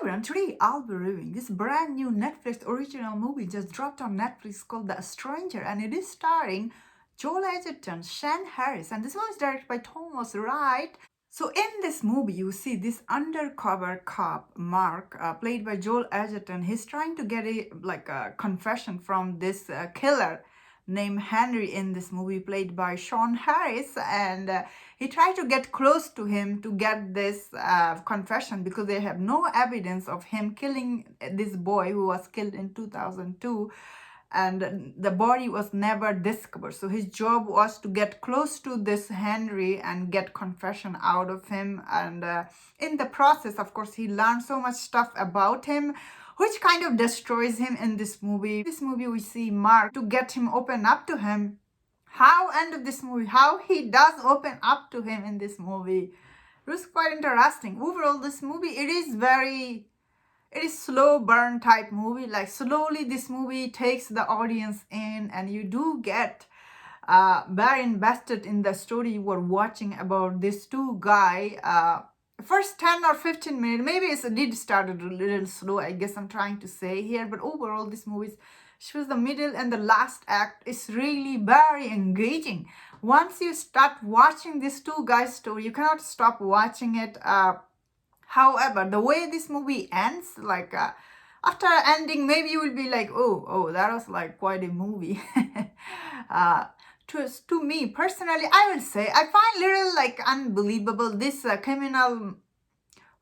everyone, today I'll be reviewing this brand new Netflix original movie just dropped on Netflix called The Stranger, and it is starring Joel Edgerton, Shan Harris, and this one is directed by Thomas Wright. So in this movie, you see this undercover cop, Mark, played by Joel Edgerton. He's trying to get a confession from this killer named Henry in this movie, played by Sean Harris, and he tried to get close to him to get this confession because they have no evidence of him killing this boy who was killed in 2002, and the body was never discovered. So his job was to get close to this Henry and get confession out of him, and in the process, of course, he learned so much stuff about him, which kind of destroys him in this movie. This movie, we see Mark to get him open up to him. How end of this movie, how he does open up to him in this movie. It was quite interesting. Overall, this movie, it is slow burn type movie. Like slowly this movie takes the audience in, and you do get very invested in the story you were watching about these two guys. First 10 or 15 minutes, maybe it did start a little slow, I guess I'm trying to say here, but overall this movie shows the middle and the last act is really very engaging. Once you start watching these two guys' story, you cannot stop watching it. However, the way this movie ends, after ending, maybe you will be like, oh, that was like quite a movie. To me personally, I will say I find little unbelievable this criminal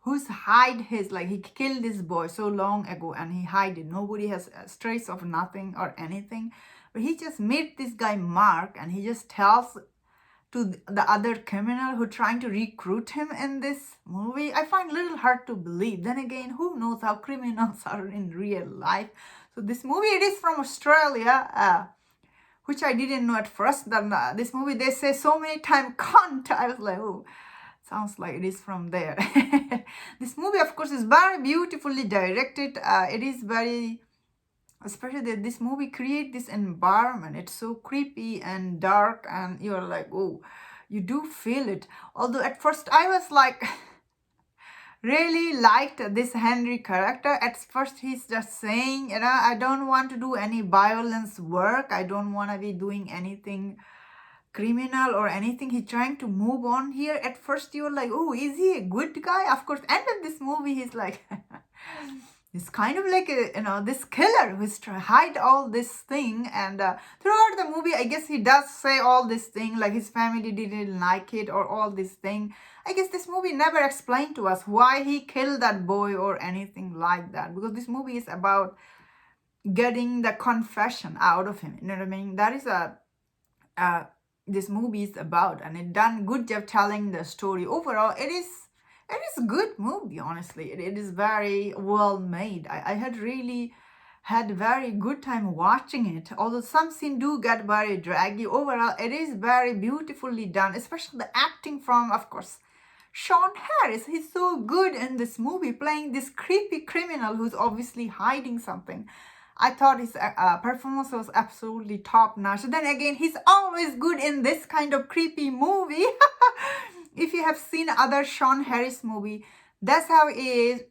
who's hide his, he killed this boy so long ago and he hide it. Nobody has a trace of nothing or anything, but he just meet this guy Mark and he just tells to the other criminal who trying to recruit him in this movie. I find little hard to believe. Then again, who knows how criminals are in real life. So this movie, it is from Australia, which I didn't know at first. Then this movie, they say so many times cunt. I was like, oh, sounds like it is from there. This movie, of course, is very beautifully directed. It is very, especially that this movie create this environment. It's so creepy and dark, and you're like, oh, you do feel it. Although at first I was like, really liked this Henry character. At first he's just saying, I don't want to do any violence work. I don't want to be doing anything criminal or anything. He's trying to move on here. At first you're like, oh, is he a good guy? Of course, end of this movie, he's like, it's kind of like this killer who's trying to hide all this thing. And throughout the movie, I guess he does say all this thing, like his family didn't like it or all this thing. I guess this movie never explained to us why he killed that boy or anything like that, because this movie is about getting the confession out of him. You know what I mean? That is this movie is about, and it done good job telling the story. Overall, it is a good movie, honestly. It is very well made. I had really had very good time watching it, although some scenes do get very draggy. Overall, it is very beautifully done, especially the acting from, of course, Sean Harris. He's so good in this movie, playing this creepy criminal who's obviously hiding something. I thought his performance was absolutely top-notch. Then again, he's always good in this kind of creepy movie. If you have seen other Sean Harris movie, that's how it is.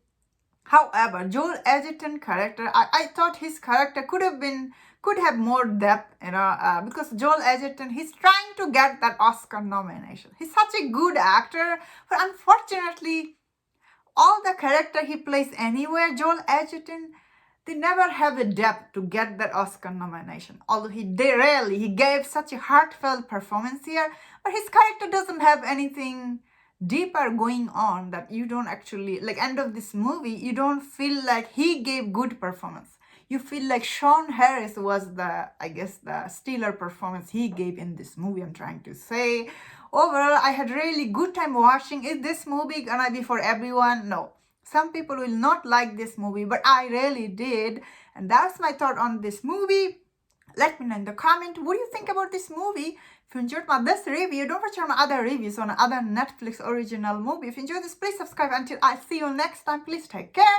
However, Joel Edgerton character, I thought his character could have more depth, because Joel Edgerton, he's trying to get that Oscar nomination. He's such a good actor, but unfortunately, all the character he plays anywhere, Joel Edgerton, they never have the depth to get that Oscar nomination. Although he gave such a heartfelt performance here, but his character doesn't have anything deeper going on that you don't actually, end of this movie, you don't feel like he gave good performance. You feel like Sean Harris was the stellar performance he gave in this movie, I'm trying to say. Overall, I had really good time watching. Is this movie gonna be for everyone? No. Some people will not like this movie, but I really did. And that's my thought on this movie. Let me know in the comment, what do you think about this movie? If you enjoyed this review, don't forget my other reviews on other Netflix original movie. If you enjoyed this, please subscribe. Until I see you next time, please take care.